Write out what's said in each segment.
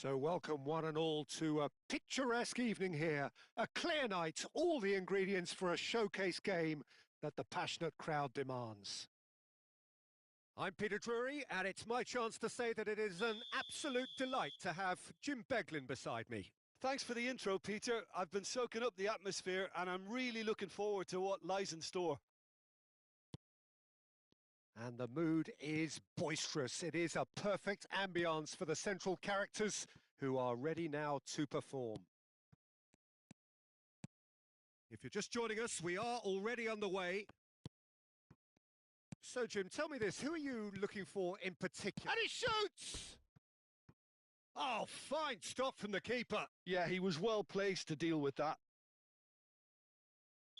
So welcome one and all to a picturesque evening here. A clear night, all the ingredients for a showcase game that the passionate crowd demands. I'm Peter Drury, and it's my chance to say that it is an absolute delight to have Jim Beglin beside me. Thanks for the intro, Peter. I've been soaking up the atmosphere, and I'm really looking forward to what lies in store. And the mood is boisterous. It is a perfect ambience for the central characters who are ready now to perform. If you're just joining us, we are already underway. So, Jim, tell me this. Who are you looking for in particular? And he shoots! Oh, fine stop from the keeper. Yeah, he was well placed to deal with that.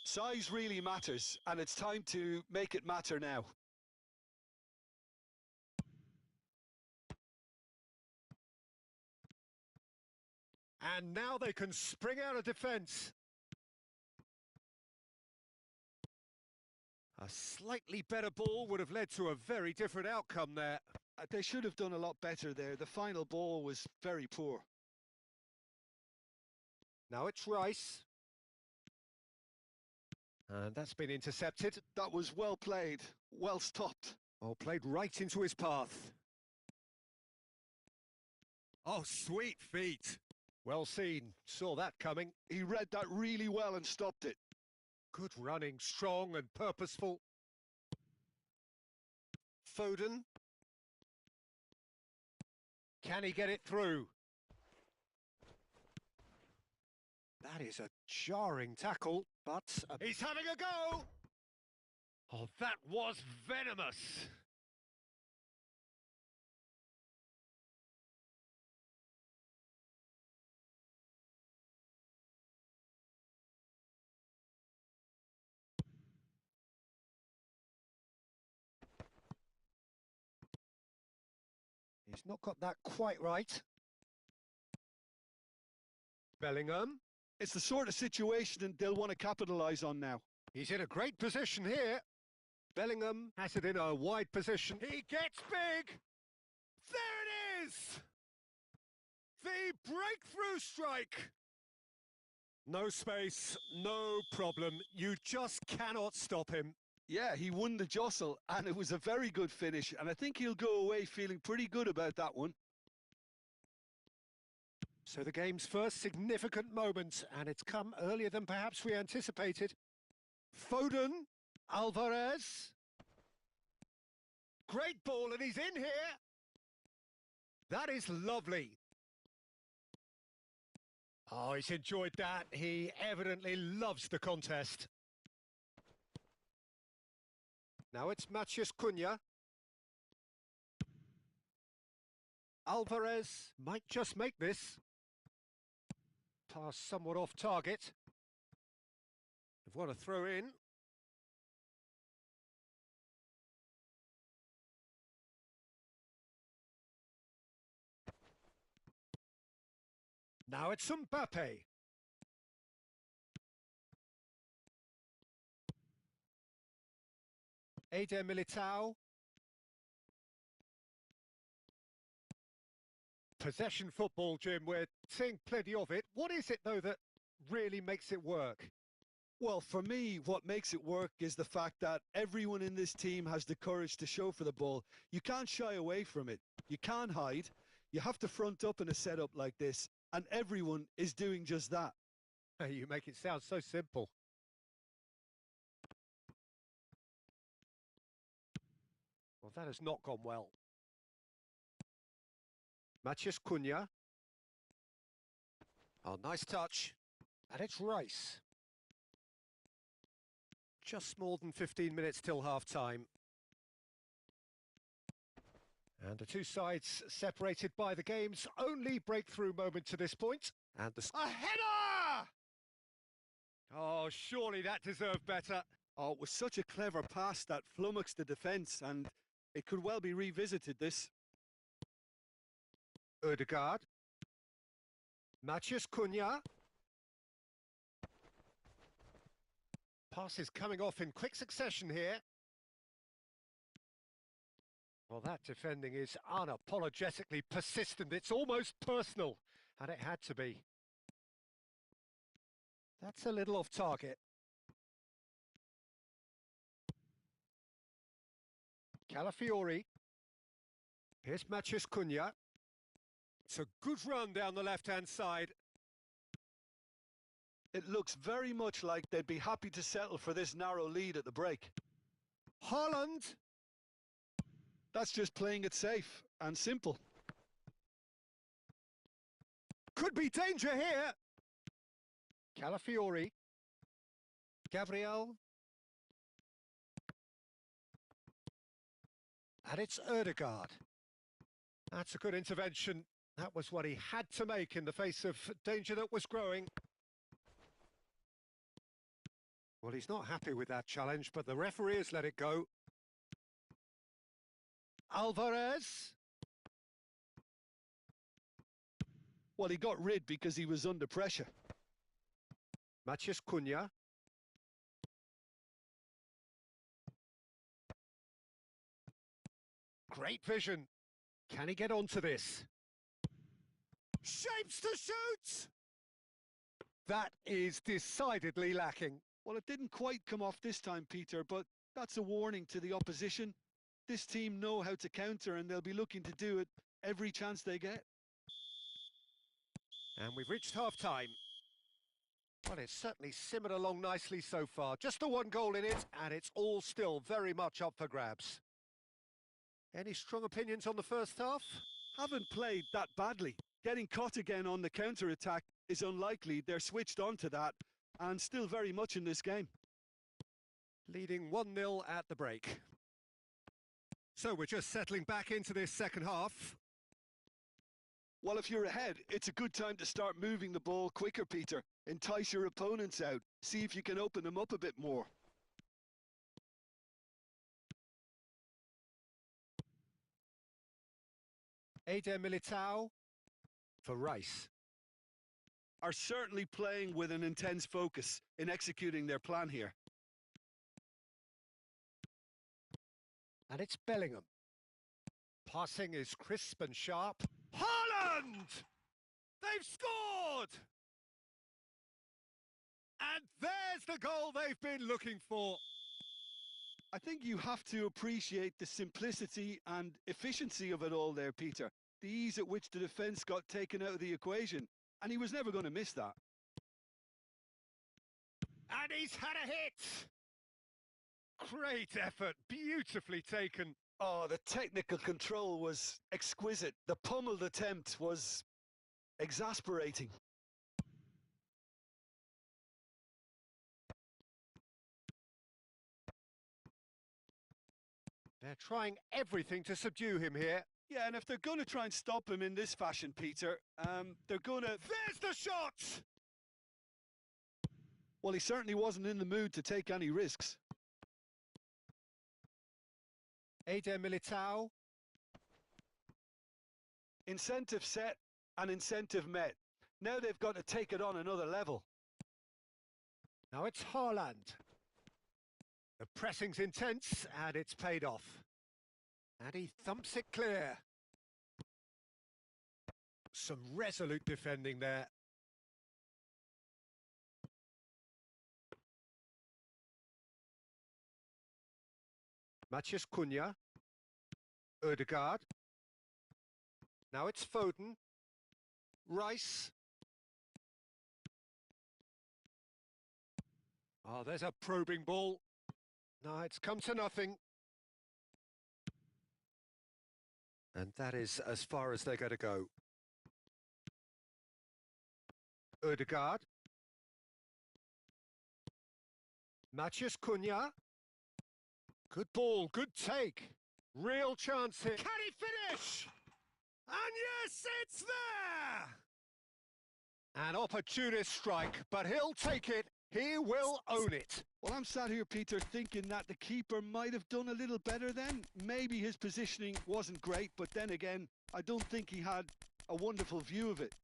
Size really matters, and it's time to make it matter now. And now they can spring out of defence. A slightly better ball would have led to a very different outcome there. They should have done a lot better there. The final ball was very poor. Now it's Rice. And that's been intercepted. That was well played, well stopped. Oh, played right into his path. Oh, sweet feet. Well seen. Saw that coming. He read that really well and stopped it. Good running, strong and purposeful. Foden. Can he get it through? That is a jarring tackle, but... He's having a go! Oh, that was venomous! He's not got that quite right. Bellingham. It's the sort of situation they'll want to capitalise on now. He's in a great position here. Bellingham has it in a wide position. He gets big! There it is! The breakthrough strike! No space, no problem. You just cannot stop him. Yeah, he won the jostle, and it was a very good finish, and I think he'll go away feeling pretty good about that one. So the game's first significant moment, and it's come earlier than perhaps we anticipated. Foden, Alvarez. Great ball, and he's in here. That is lovely. Oh, he's enjoyed that. He evidently loves the contest. Now it's Matheus Cunha. Alvarez might just make this. Pass somewhat off target. They've got to throw in. Now it's Mbappe. Eder Militao. Possession football, Jim, we're seeing plenty of it. What is it, though, that really makes it work? Well, for me, what makes it work is the fact that everyone in this team has the courage to show for the ball. You can't shy away from it. You can't hide. You have to front up in a setup like this, and everyone is doing just that. You make it sound so simple. Well, that has not gone well. Matheus Cunha. Oh, nice touch. And it's Rice. Just more than 15 minutes till half-time. And the two sides separated by the game's only breakthrough moment to this point. And the... A header! Oh, surely that deserved better. Oh, it was such a clever pass that flummoxed the defence, and it could well be revisited, this. Odegaard. Matheus Cunha. Passes coming off in quick succession here. Well, that defending is unapologetically persistent. It's almost personal, and it had to be. That's a little off target. Calafiori. Here's Matheus Cunha. It's a good run down the left-hand side. It looks very much like they'd be happy to settle for this narrow lead at the break. Haaland. That's just playing it safe and simple. Could be danger here. Calafiori. Gabriel. And it's Ødegaard. That's a good intervention. That was what he had to make in the face of danger that was growing. Well, he's not happy with that challenge, but the referee has let it go. Alvarez. Well, he got rid because he was under pressure. Matheus Cunha. Great vision. Can he get onto this? Shapes to shoot! That is decidedly lacking. Well, it didn't quite come off this time, Peter, but that's a warning to the opposition. This team know how to counter, and they'll be looking to do it every chance they get. And we've reached half-time. Well, it's certainly simmered along nicely so far. Just the one goal in it, and it's all still very much up for grabs. Any strong opinions on the first half? Haven't played that badly. Getting caught again on the counter-attack is unlikely. They're switched on to that, and still very much in this game. Leading 1-0 at the break. So we're just settling back into this second half. Well, if you're ahead, it's a good time to start moving the ball quicker, Peter. Entice your opponents out. See if you can open them up a bit more. Eder Militao for Rice. Are certainly playing with an intense focus in executing their plan here. And it's Bellingham. Passing is crisp and sharp. Haaland! They've scored! And there's the goal they've been looking for. I think you have to appreciate the simplicity and efficiency of it all there, Peter. The ease at which the defence got taken out of the equation, and he was never going to miss that. And he's had a hit! Great effort, beautifully taken. Oh, the technical control was exquisite. The pummeled attempt was exasperating. They're trying everything to subdue him here. Yeah, and if they're going to try and stop him in this fashion, Peter, they're going to... There's the shot! Well, he certainly wasn't in the mood to take any risks. Eder Militao. Incentive set and incentive met. Now they've got to take it on another level. Now it's Haaland. The pressing's intense, and it's paid off. And he thumps it clear. Some resolute defending there. Matheus Cunha. Ødegaard. Now it's Foden. Rice. Oh, there's a probing ball. No, it's come to nothing. And that is as far as they're going to go. Ødegaard. Matheus Cunha. Good ball, good take. Real chance here. Can he finish? And yes, it's there! An opportunist strike, but he'll take it. He will own it. Well, I'm sat here, Peter, thinking that the keeper might have done a little better then. Maybe his positioning wasn't great, but then again, I don't think he had a wonderful view of it.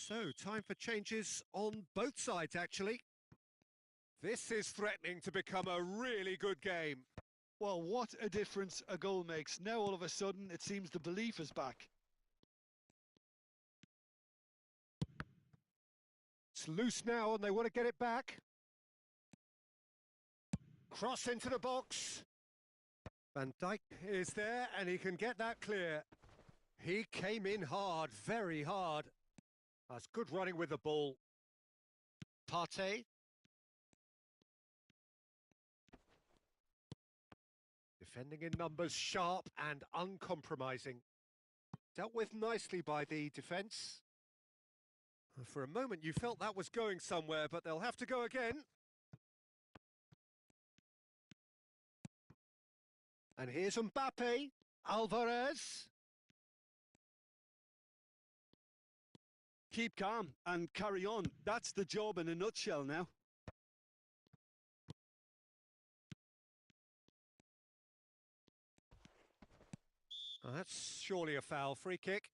So, time for changes on both sides, actually. This is threatening to become a really good game. Well, what a difference a goal makes. Now all of a sudden it seems the belief is back. It's loose now and they want to get it back. Cross into the box. Van Dijk is there and he can get that clear. He came in hard, very hard. That's good running with the ball. Partey. Defending in numbers, sharp and uncompromising. Dealt with nicely by the defence. For a moment you felt that was going somewhere, but they'll have to go again. And here's Mbappe, Alvarez. Keep calm and carry on. That's the job in a nutshell now. Oh, that's surely a foul. Free kick.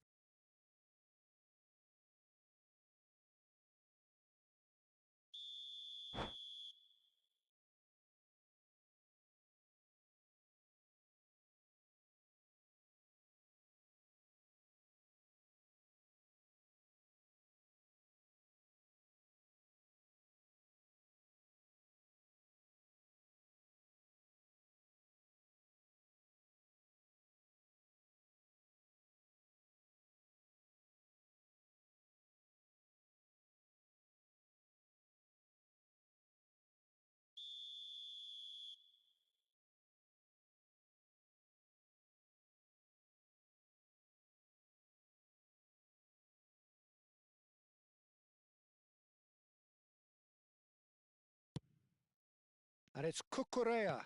And it's Cucurella.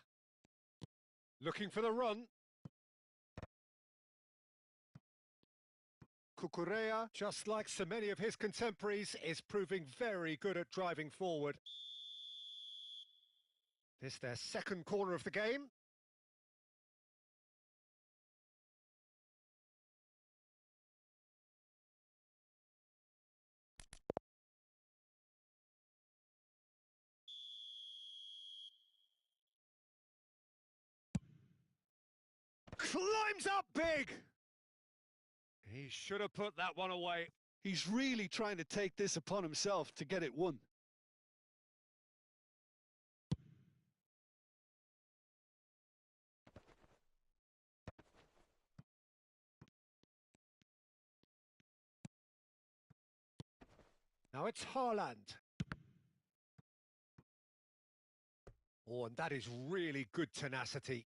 Looking for the run. Cucurella, just like so many of his contemporaries, is proving very good at driving forward. This their second corner of the game. Climbs up big! He should have put that one away. He's really trying to take this upon himself to get it won. Now it's Haaland. Oh, and that is really good tenacity.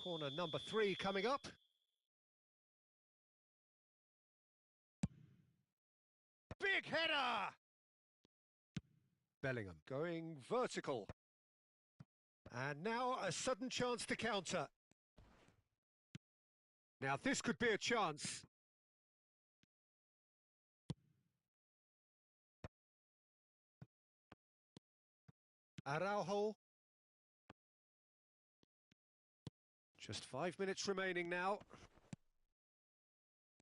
Corner number 3 coming up. Big header! Bellingham going vertical. And now a sudden chance to counter. Now this could be a chance. Araujo. Just 5 minutes remaining now.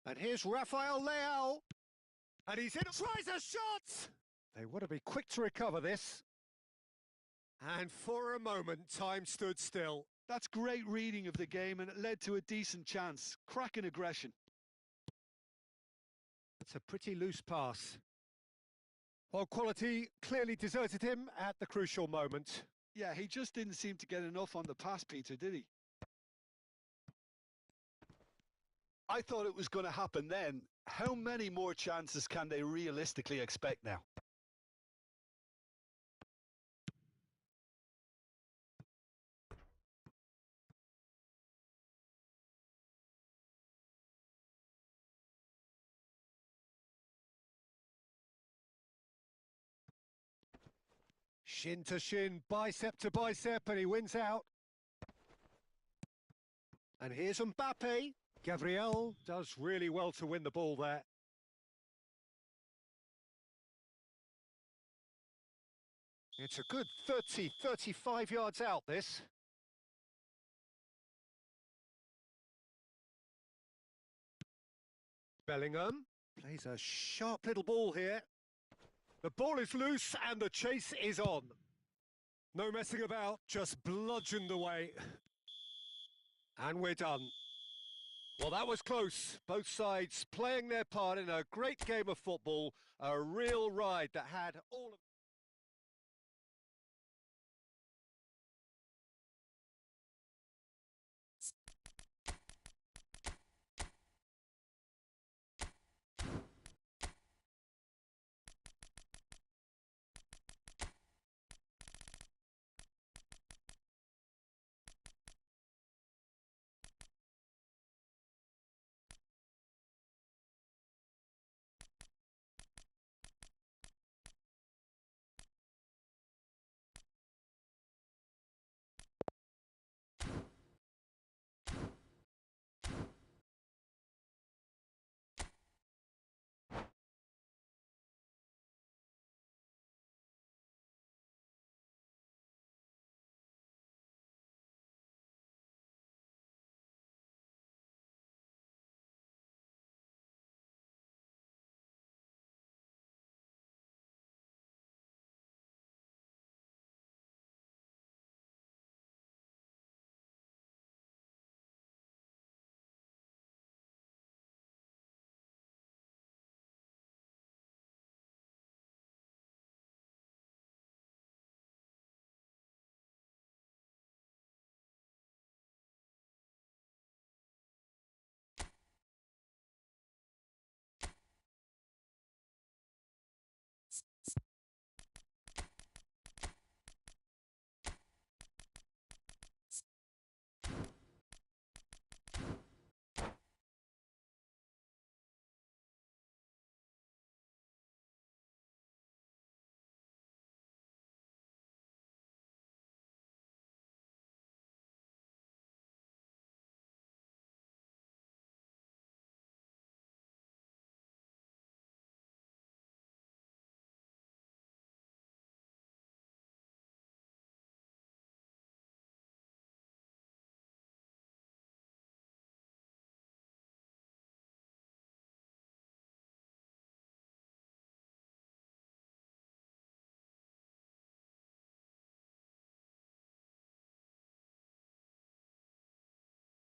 And here's Rafael Leao. And he's in, tries a shot! They want to be quick to recover this. And for a moment, time stood still. That's great reading of the game and it led to a decent chance. Cracking aggression. It's a pretty loose pass. While quality clearly deserted him at the crucial moment. Yeah, he just didn't seem to get enough on the pass, Peter, did he? I thought it was going to happen then. How many more chances can they realistically expect now? Shin to shin, bicep to bicep, and he wins out. And here's Mbappe. Gabriel does really well to win the ball there. It's a good 30, 35 yards out, this. Bellingham plays a sharp little ball here. The ball is loose and the chase is on. No messing about, just bludgeoned away. And we're done. Well, that was close. Both sides playing their part in a great game of football. A real ride that had all of...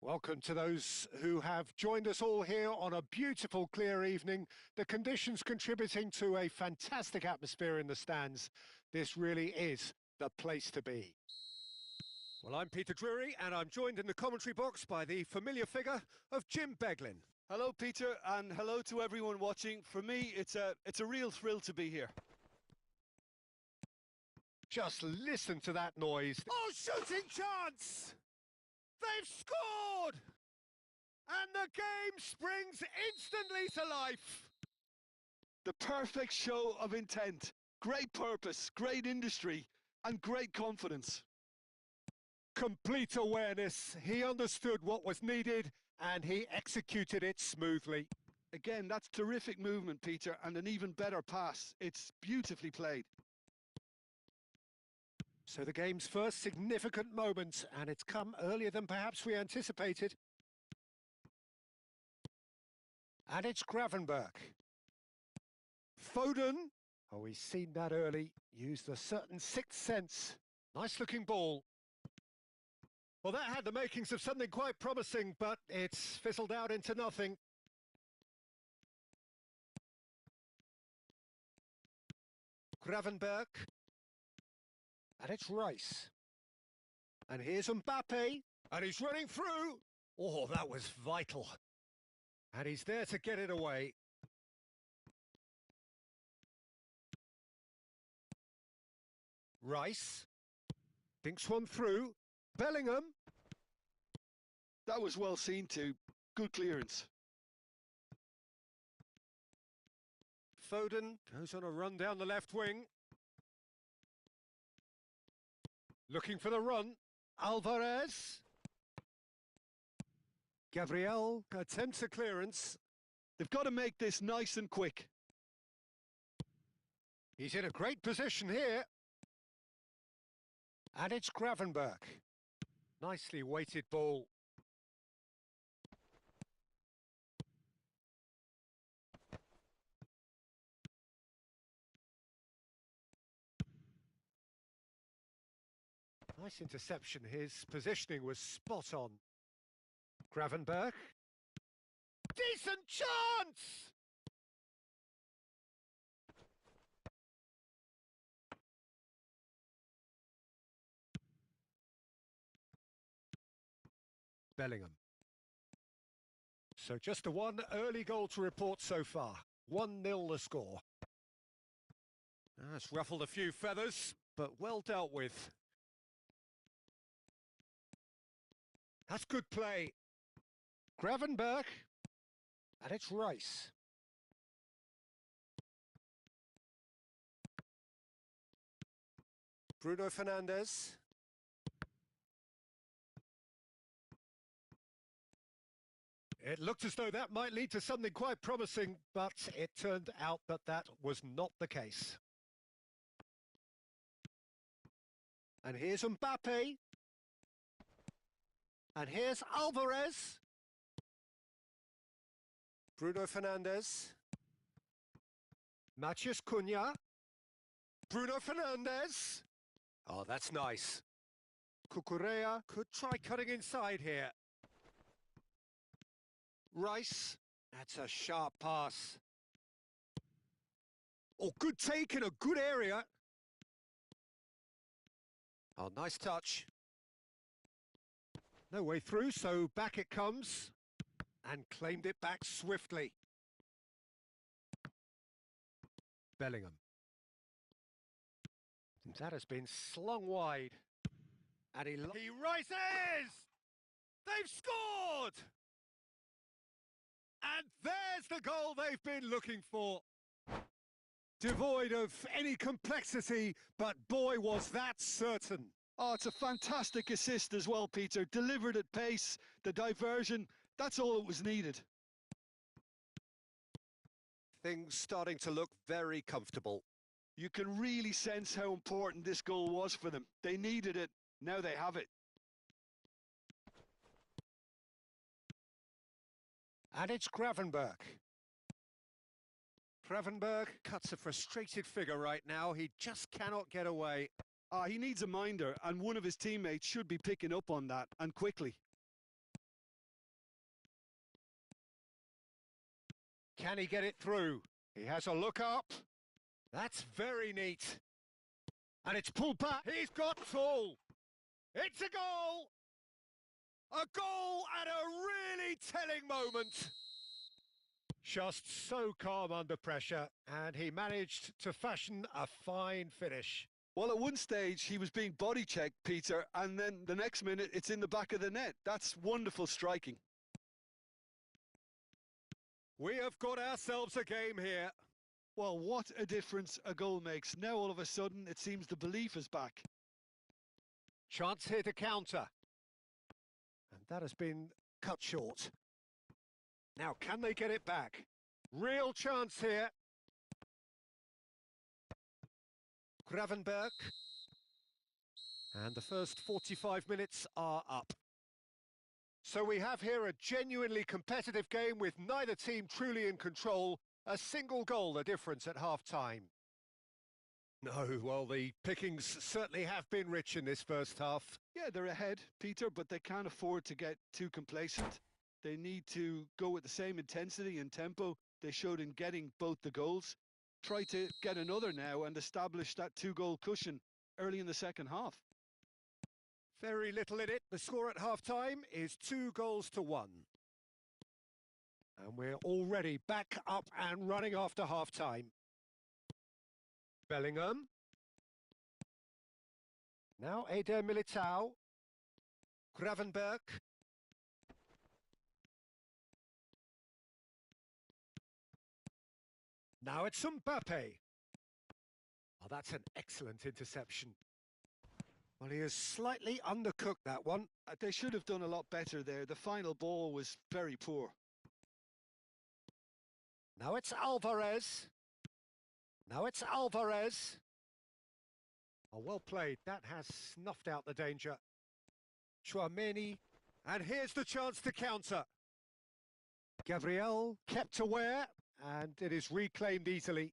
Welcome to those who have joined us all here on a beautiful, clear evening. The conditions contributing to a fantastic atmosphere in the stands. This really is the place to be. Well, I'm Peter Drury, and I'm joined in the commentary box by the familiar figure of Jim Beglin. Hello, Peter, and hello to everyone watching. For me, it's a real thrill to be here. Just listen to that noise. Oh, shooting chance! They've scored! And the game springs instantly to life. The perfect show of intent, great purpose, great industry, and great confidence. Complete awareness. He understood what was needed and he executed it smoothly. Again, that's terrific movement, Peter, and an even better pass. It's beautifully played. So the game's first significant moment, and it's come earlier than perhaps we anticipated. And it's Gravenberch. Foden, oh, he's seen that early, used a certain sixth sense. Nice looking ball. Well, that had the makings of something quite promising, but it's fizzled out into nothing. Gravenberch. And it's Rice. And here's Mbappe. And he's running through. Oh, that was vital. And he's there to get it away. Rice. Thinks one through. Bellingham. That was well seen too. Good clearance. Foden goes on a run down the left wing. Looking for the run. Alvarez. Gabriel attempts a clearance. They've got to make this nice and quick. He's in a great position here. And it's Gravenberch. Nicely weighted ball. Nice interception. His positioning was spot on. Gravenberch. Decent chance! Bellingham. So just the one early goal to report so far. 1-0 the score. That's ruffled a few feathers, but well dealt with. That's good play. Gravenberch. And it's Rice. Bruno Fernandes. It looked as though that might lead to something quite promising, but it turned out that that was not the case. And here's Mbappe. And here's Alvarez. Bruno Fernandes. Matheus Cunha. Bruno Fernandes. Oh, that's nice. Cucurella could try cutting inside here. Rice. That's a sharp pass. Oh, good take in a good area. Oh, nice touch. No way through, so back it comes. And claimed it back swiftly. Bellingham. That has been slung wide. And he rises! They've scored! And there's the goal they've been looking for. Devoid of any complexity, but boy, was that certain. Oh, it's a fantastic assist as well, Peter. Delivered at pace, the diversion, that's all that was needed. Things starting to look very comfortable. You can really sense how important this goal was for them. They needed it, now they have it. And it's Gravenberch. Gravenberch cuts a frustrated figure right now. He just cannot get away. He needs a minder, and one of his teammates should be picking up on that, and quickly. Can he get it through? He has a look up. That's very neat. And it's pulled back. He's got tall. It's a goal! A goal at a really telling moment. Just so calm under pressure, and he managed to fashion a fine finish. Well, at one stage, he was being body checked, Peter, and then the next minute, it's in the back of the net. That's wonderful striking. We have got ourselves a game here. Well, what a difference a goal makes. Now, all of a sudden, it seems the belief is back. Chance here to counter. And that has been cut short. Now, can they get it back? Real chance here. Gravenberch. And the first 45 minutes are up. So we have here a genuinely competitive game with neither team truly in control. A single goal the difference at half-time. No, well, the pickings certainly have been rich in this first half. Yeah, they're ahead, Peter, but they can't afford to get too complacent. They need to go with the same intensity and tempo they showed in getting both the goals. Try to get another now and establish that two-goal cushion early in the second half. Very little in it. The score at half-time is 2-1. And we're already back up and running after half-time. Bellingham. Now Eder Militao. Gravenberch. Now it's Mbappe. Oh, that's an excellent interception. Well, he has slightly undercooked that one. They should have done a lot better there. The final ball was very poor. Now it's Alvarez. Now it's Alvarez. Oh, well played. That has snuffed out the danger. Chouameni. And here's the chance to counter. Gabriel kept aware, and it is reclaimed easily.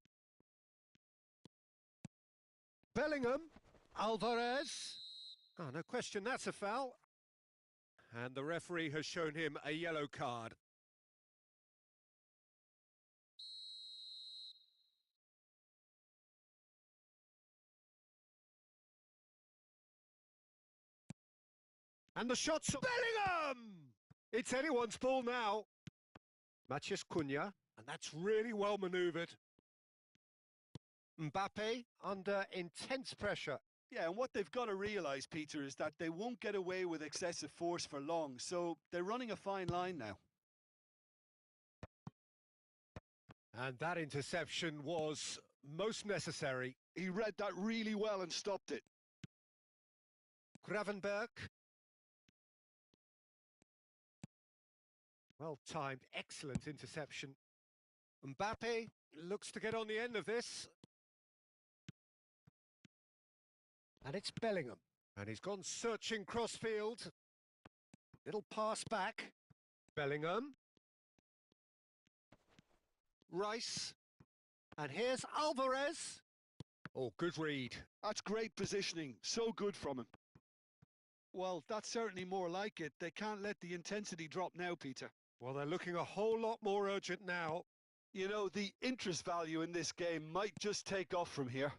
Bellingham. Alvarez. Oh, no question, that's a foul. And the referee has shown him a yellow card. And the shot's Bellingham! It's anyone's ball now. Matheus Cunha, and that's really well manoeuvred. Mbappe under intense pressure. Yeah, and what they've got to realise, Peter, is that they won't get away with excessive force for long, so they're running a fine line now. And that interception was most necessary. He read that really well and stopped it. Gravenberch. Well timed, excellent interception. Mbappe looks to get on the end of this. And it's Bellingham. And he's gone searching crossfield. Little pass back. Bellingham. Rice. And here's Alvarez. Oh, good read. That's great positioning. So good from him. Well, that's certainly more like it. They can't let the intensity drop now, Peter. Well, they're looking a whole lot more urgent now. You know, the interest value in this game might just take off from here.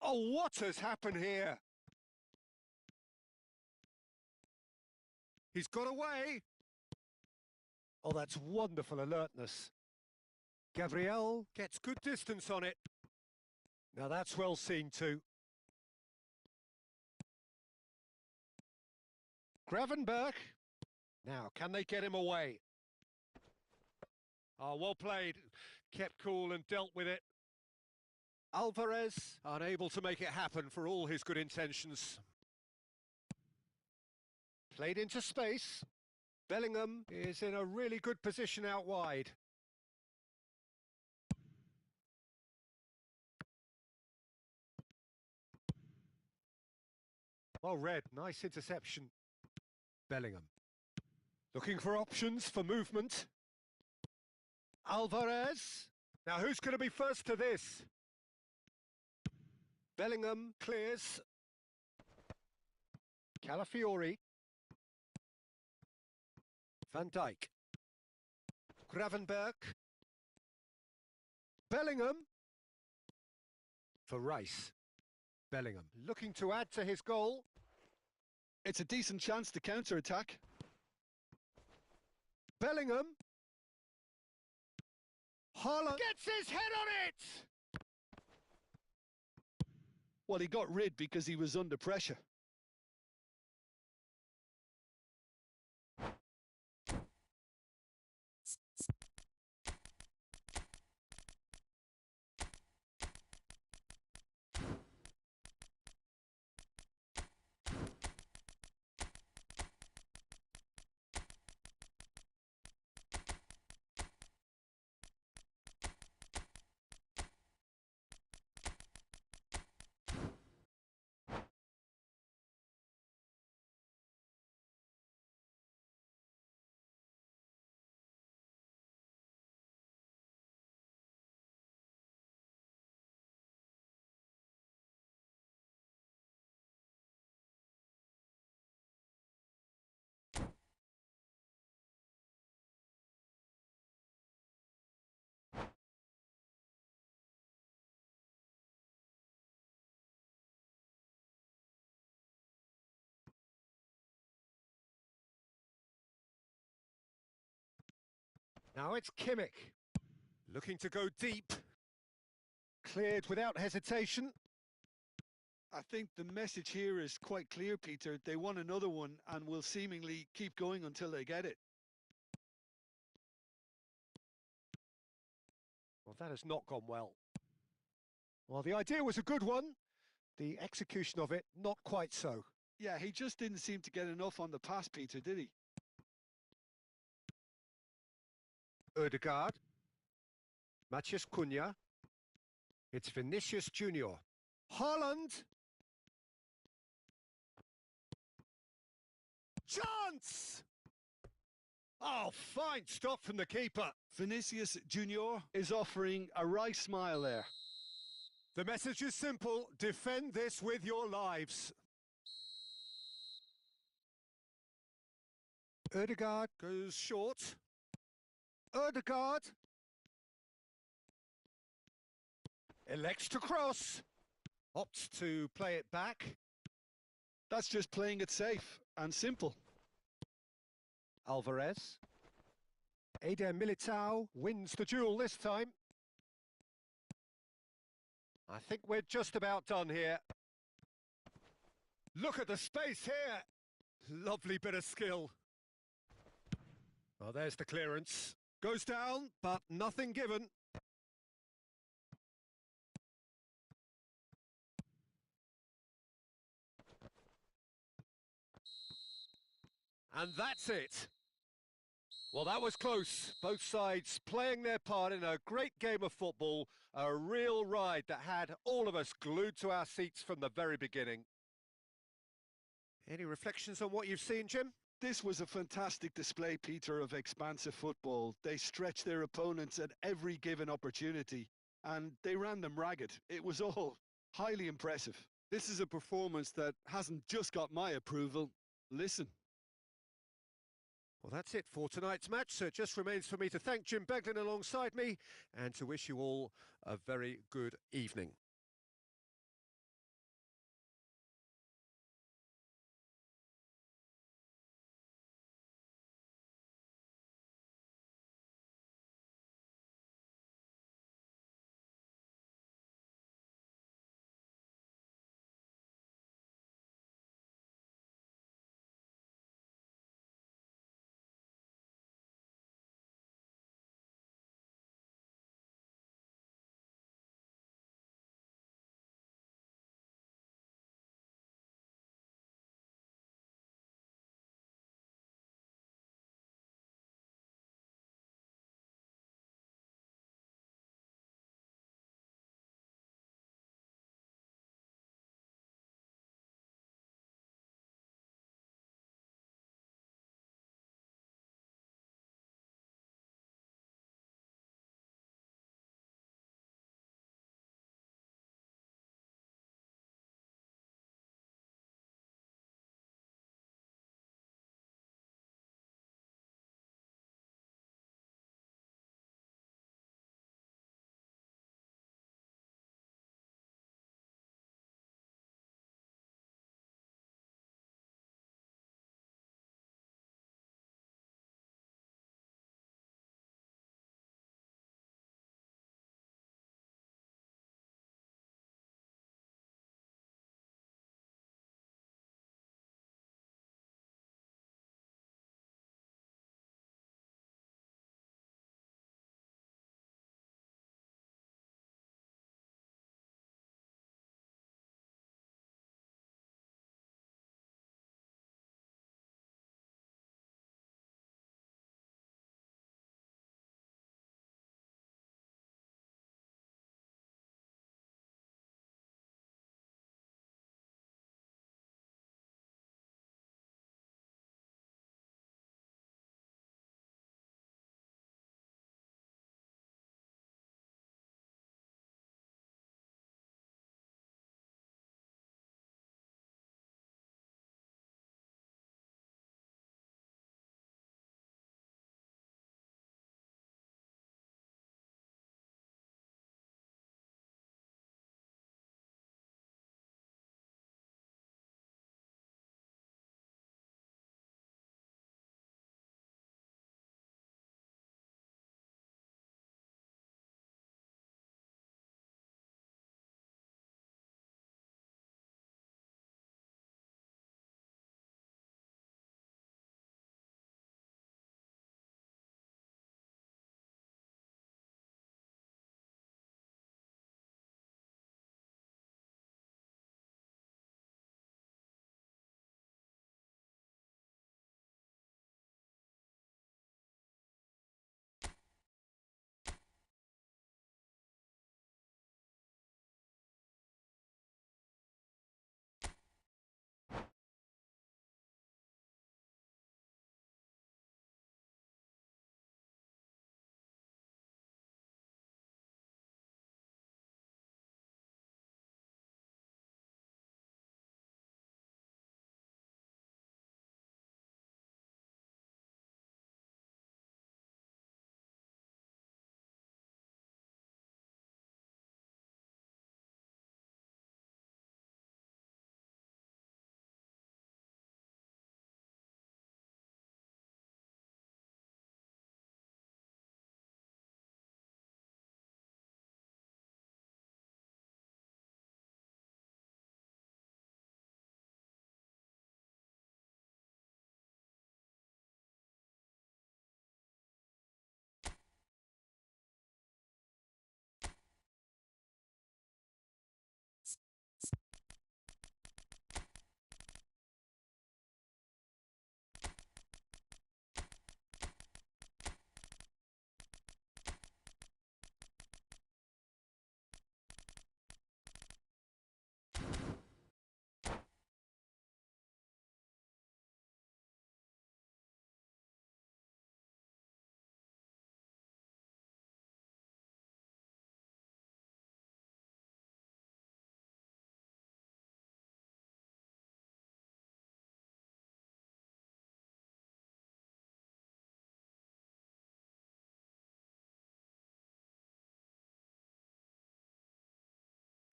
Oh, what has happened here? He's got away. Oh, that's wonderful alertness. Gabriel gets good distance on it. Now that's well seen too. Gravenberch. Now, can they get him away? Oh, well played. Kept cool and dealt with it. Alvarez, unable to make it happen for all his good intentions. Played into space. Bellingham is in a really good position out wide. Well read, nice interception. Bellingham. Looking for options for movement. Alvarez. Now who's going to be first to this? Bellingham clears. Calafiori. Van Dijk. Gravenberch. Bellingham. For Rice. Bellingham looking to add to his goal. It's a decent chance to counter-attack. Bellingham. Haaland gets his head on it! Well, he got rid because he was under pressure. Now it's Kimmich. Looking to go deep. Cleared without hesitation. I think the message here is quite clear, Peter. They want another one and will seemingly keep going until they get it. Well, that has not gone well. Well, the idea was a good one. The execution of it, not quite so. Yeah, he just didn't seem to get enough on the pass, Peter, did he? Odegaard. Matheus Cunha. It's Vinicius Junior. Haaland. Chance! Oh, fine stop from the keeper. Vinicius Junior is offering a wry smile there. The message is simple: defend this with your lives. Ødegaard goes short. Ødegaard elects to cross. Opts to play it back. That's just playing it safe and simple. Alvarez. Eder Militao wins the duel this time. I think we're just about done here. Look at the space here. Lovely bit of skill. Well, there's the clearance. Goes down, but nothing given. And that's it. Well, that was close. Both sides playing their part in a great game of football, a real ride that had all of us glued to our seats from the very beginning. Any reflections on what you've seen, Jim? This was a fantastic display, Peter, of expansive football. They stretched their opponents at every given opportunity, and they ran them ragged. It was all highly impressive. This is a performance that hasn't just got my approval. Listen. Well, that's it for tonight's match, so it just remains for me to thank Jim Beglin alongside me and to wish you all a very good evening.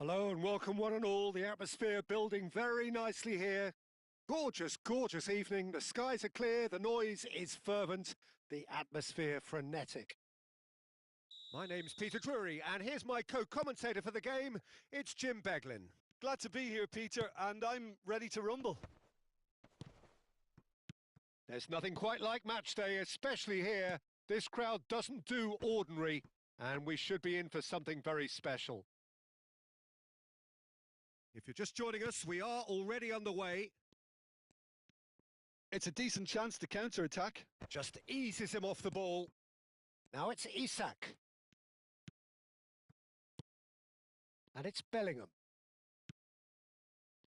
Hello and welcome one and all. The atmosphere building very nicely here. Gorgeous, gorgeous evening. The skies are clear, the noise is fervent, the atmosphere frenetic. My name's Peter Drury, and here's my co-commentator for the game. It's Jim Beglin. Glad to be here, Peter, and I'm ready to rumble. There's nothing quite like match day, especially here. This crowd doesn't do ordinary, and we should be in for something very special. If you're just joining us, we are already underway. It's a decent chance to counter-attack. Just eases him off the ball. Now it's Isak. And it's Bellingham.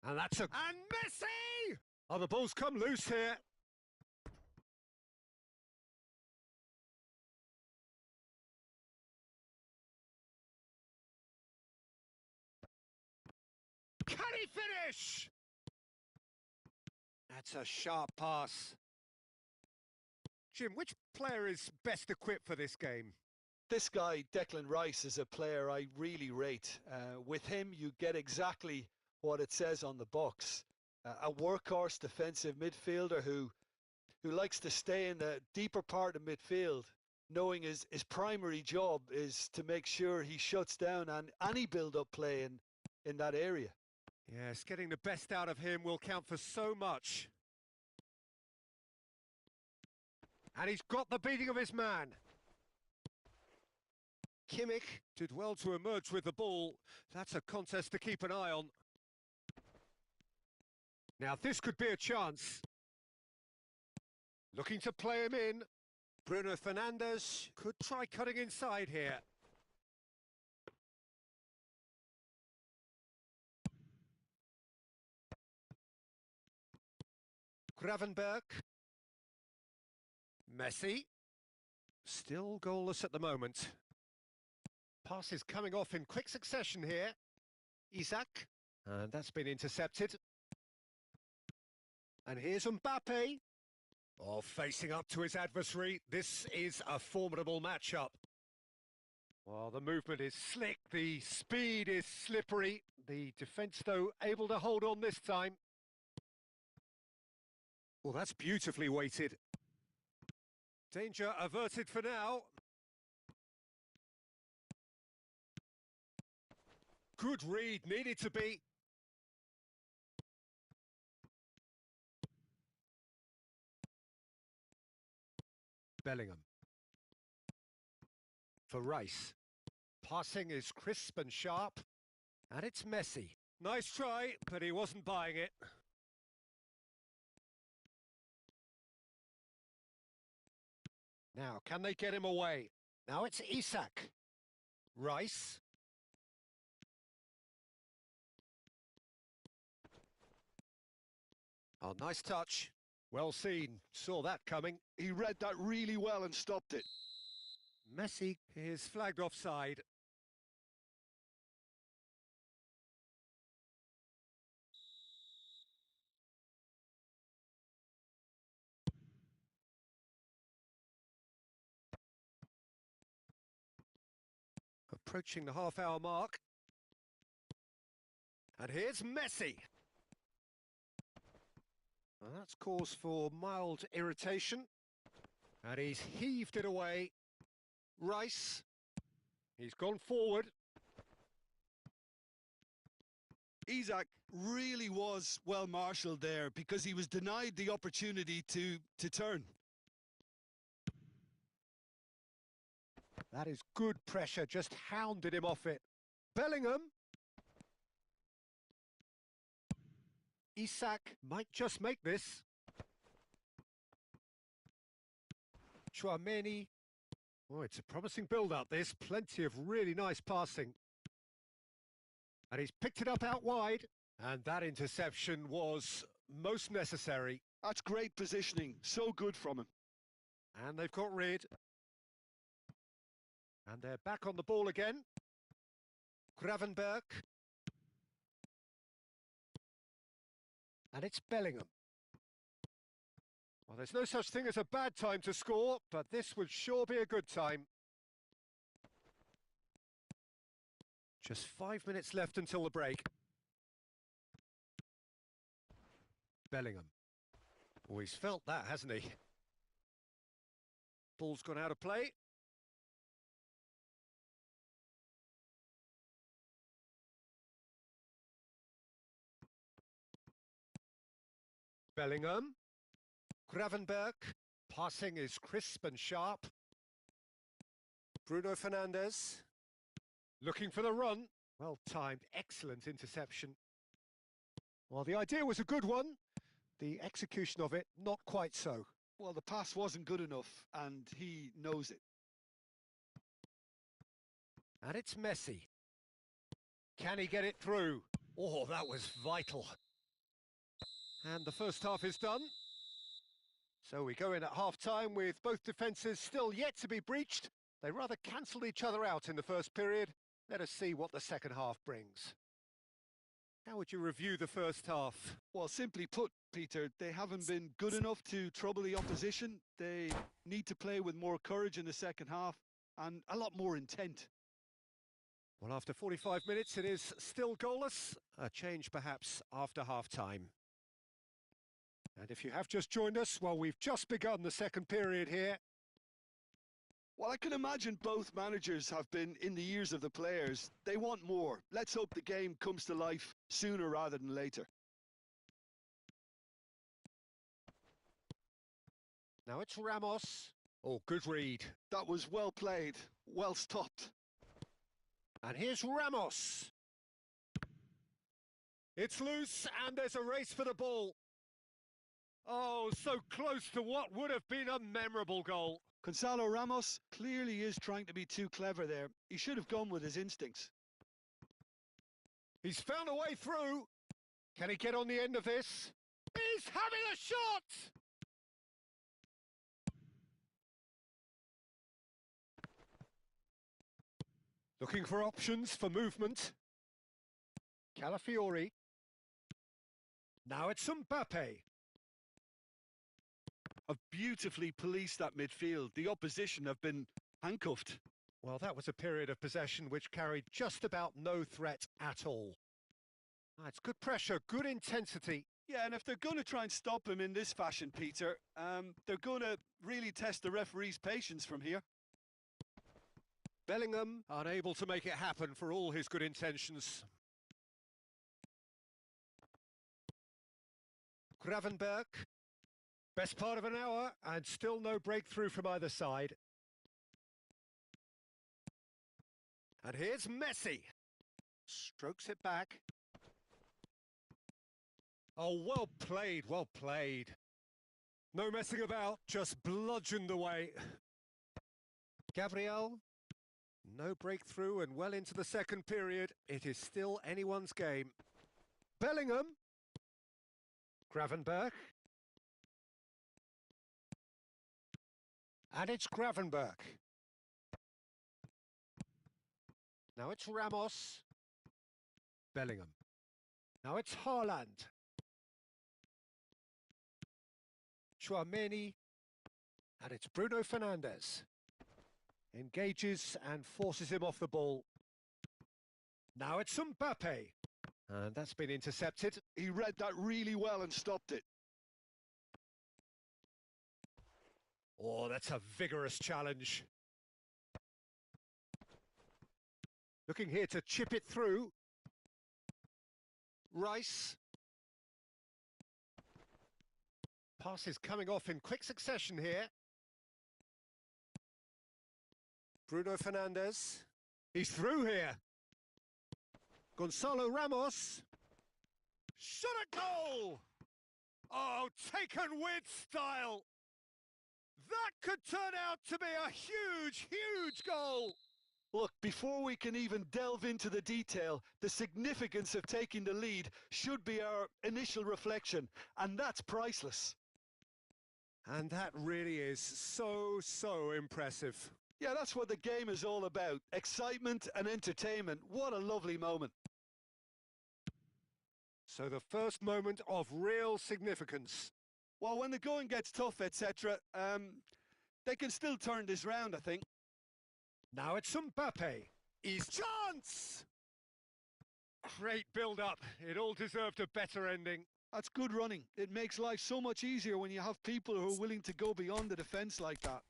And that's a... And Messi! Oh, the ball's come loose here. Can he finish? That's a sharp pass. Jim, which player is best equipped for this game? This guy, Declan Rice, is a player I really rate. With him, you get exactly what it says on the box. A workhorse defensive midfielder who likes to stay in the deeper part of midfield, knowing his primary job is to make sure he shuts down any build-up play in that area. Yes, getting the best out of him will count for so much. And he's got the beating of his man. Kimmich did well to emerge with the ball. That's a contest to keep an eye on. Now this could be a chance. Looking to play him in. Bruno Fernandes could try cutting inside here. Gravenberg. Messi. Still goalless at the moment. Pass is coming off in quick succession here. Isak. And that's been intercepted. And here's Mbappe. Oh, facing up to his adversary. This is a formidable matchup. Well, the movement is slick. The speed is slippery. The defence, though, able to hold on this time. Well, that's beautifully weighted. Danger averted for now. Good read, needed to be. Bellingham. For Rice. Passing is crisp and sharp. And it's Messi. Nice try, but he wasn't buying it. Now, can they get him away? Now it's Isak. Rice. Oh, nice touch. Well seen. Saw that coming. He read that really well and stopped it. Messi is flagged offside. Approaching the half-hour mark. And here's Messi. Well, that's cause for mild irritation. And he's heaved it away. Rice. He's gone forward. Isak really was well marshalled there because he was denied the opportunity to turn. That is good pressure, just hounded him off it. Bellingham. Isak might just make this. Chouameni. Oh, it's a promising build-up, this. Plenty of really nice passing. And he's picked it up out wide. And that interception was most necessary. That's great positioning. So good from him. And they've got rid. And they're back on the ball again. Gravenberg. And it's Bellingham. Well, there's no such thing as a bad time to score, but this would sure be a good time. Just 5 minutes left until the break. Bellingham. Oh, he's felt that, hasn't he? Ball's gone out of play. Bellingham. Gravenberg. Passing is crisp and sharp. Bruno Fernandes. Looking for the run. Well timed, excellent interception. Well, the idea was a good one. The execution of it, not quite so. Well, the pass wasn't good enough, and he knows it. And it's Messi. Can he get it through? Oh, that was vital. And the first half is done. So we go in at half-time with both defences still yet to be breached. They rather cancelled each other out in the first period. Let us see what the second half brings. How would you review the first half? Well, simply put, Peter, they haven't been good enough to trouble the opposition. They need to play with more courage in the second half and a lot more intent. Well, after 45 minutes, it is still goalless. A change, perhaps, after half-time. And if you have just joined us, well, we've just begun the second period here. Well, I can imagine both managers have been in the ears of the players. They want more. Let's hope the game comes to life sooner rather than later. Now it's Ramos. Oh, good read. That was well played, well stopped. And here's Ramos. It's loose and there's a race for the ball. Oh, so close to what would have been a memorable goal. Gonzalo Ramos clearly is trying to be too clever there. He should have gone with his instincts. He's found a way through. Can he get on the end of this? He's having a shot! Looking for options for movement. Calafiori. Now it's Mbappe. Have beautifully policed that midfield. The opposition have been handcuffed. Well, that was a period of possession which carried just about no threat at all. It's good pressure, good intensity. Yeah, and if they're going to try and stop him in this fashion, Peter, they're going to really test the referee's patience from here. Bellingham unable to make it happen for all his good intentions. Gravenberg. Best part of an hour and still no breakthrough from either side. And here's Messi. Strokes it back. Oh, well played, well played. No messing about, just bludgeoned away. Gabriel. No breakthrough and well into the second period. It is still anyone's game. Bellingham. Gravenberg. And it's Gravenberg. Now it's Ramos. Bellingham. Now it's Haaland. Chouameni. And it's Bruno Fernandes. Engages and forces him off the ball. Now it's Mbappe. And that's been intercepted. He read that really well and stopped it. Oh, that's a vigorous challenge. Looking here to chip it through. Rice. Passes coming off in quick succession here. Bruno Fernandes. He's through here. Gonzalo Ramos. Shot a goal! Oh, taken with style. That could turn out to be a huge, huge goal. Look, before we can even delve into the detail, the significance of taking the lead should be our initial reflection, and that's priceless. And that really is so impressive. Yeah, that's what the game is all about. Excitement and entertainment. What a lovely moment. So the first moment of real significance. Well, when the going gets tough, etc., they can still turn this round, I think. Now it's Mbappe. His chance! Great build-up. It all deserved a better ending. That's good running. It makes life so much easier when you have people who are willing to go beyond the defence like that.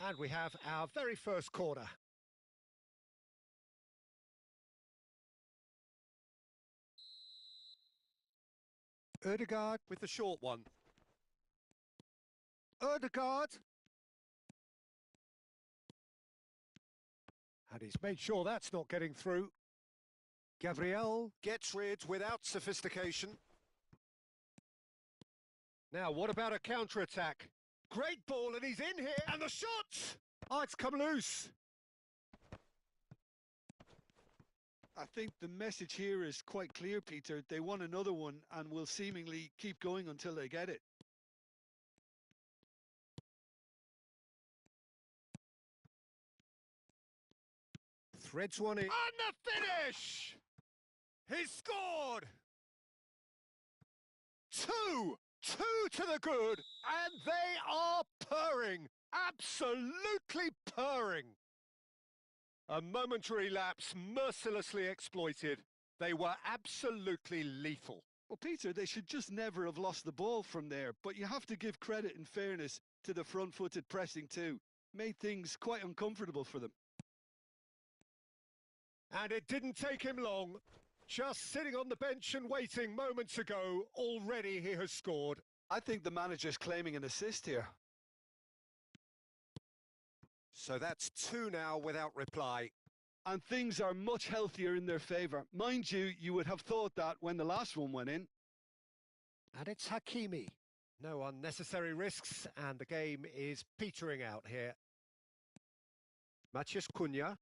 And we have our very first corner. Ødegaard with the short one. Ødegaard. And he's made sure that's not getting through. Gabriel gets rid without sophistication. Now, what about a counter-attack? Great ball, and he's in here, and the shot! Oh, it's come loose. I think the message here is quite clear, Peter. They want another one and will seemingly keep going until they get it. Threads one in. And the finish! He's scored! Two to the good, and they are purring, absolutely purring. A momentary lapse mercilessly exploited. They were absolutely lethal. Well, Peter, they should just never have lost the ball from there, but you have to give credit and fairness to the front-footed pressing too. Made things quite uncomfortable for them. And it didn't take him long. Just sitting on the bench and waiting moments ago, already he has scored. I think the manager's claiming an assist here. So that's two now without reply. And things are much healthier in their favour. Mind you, you would have thought that when the last one went in. And it's Hakimi. No unnecessary risks, and the game is petering out here. Matheus Cunha.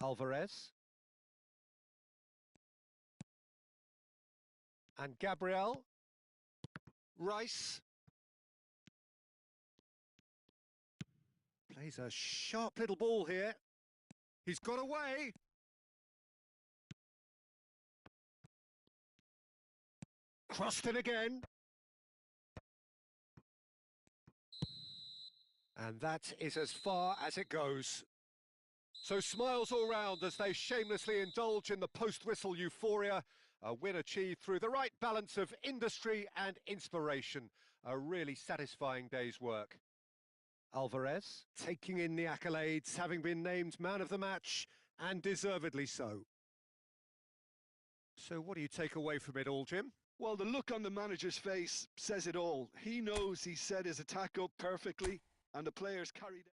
Alvarez. And Gabriel. Rice. Plays a sharp little ball here. He's got away. Crossed it again. And that is as far as it goes. So smiles all round as they shamelessly indulge in the post-whistle euphoria. A win achieved through the right balance of industry and inspiration. A really satisfying day's work. Alvarez taking in the accolades, having been named man of the match, and deservedly so. So what do you take away from it all, Jim? Well, the look on the manager's face says it all. He knows he set his attack up perfectly, and the players carried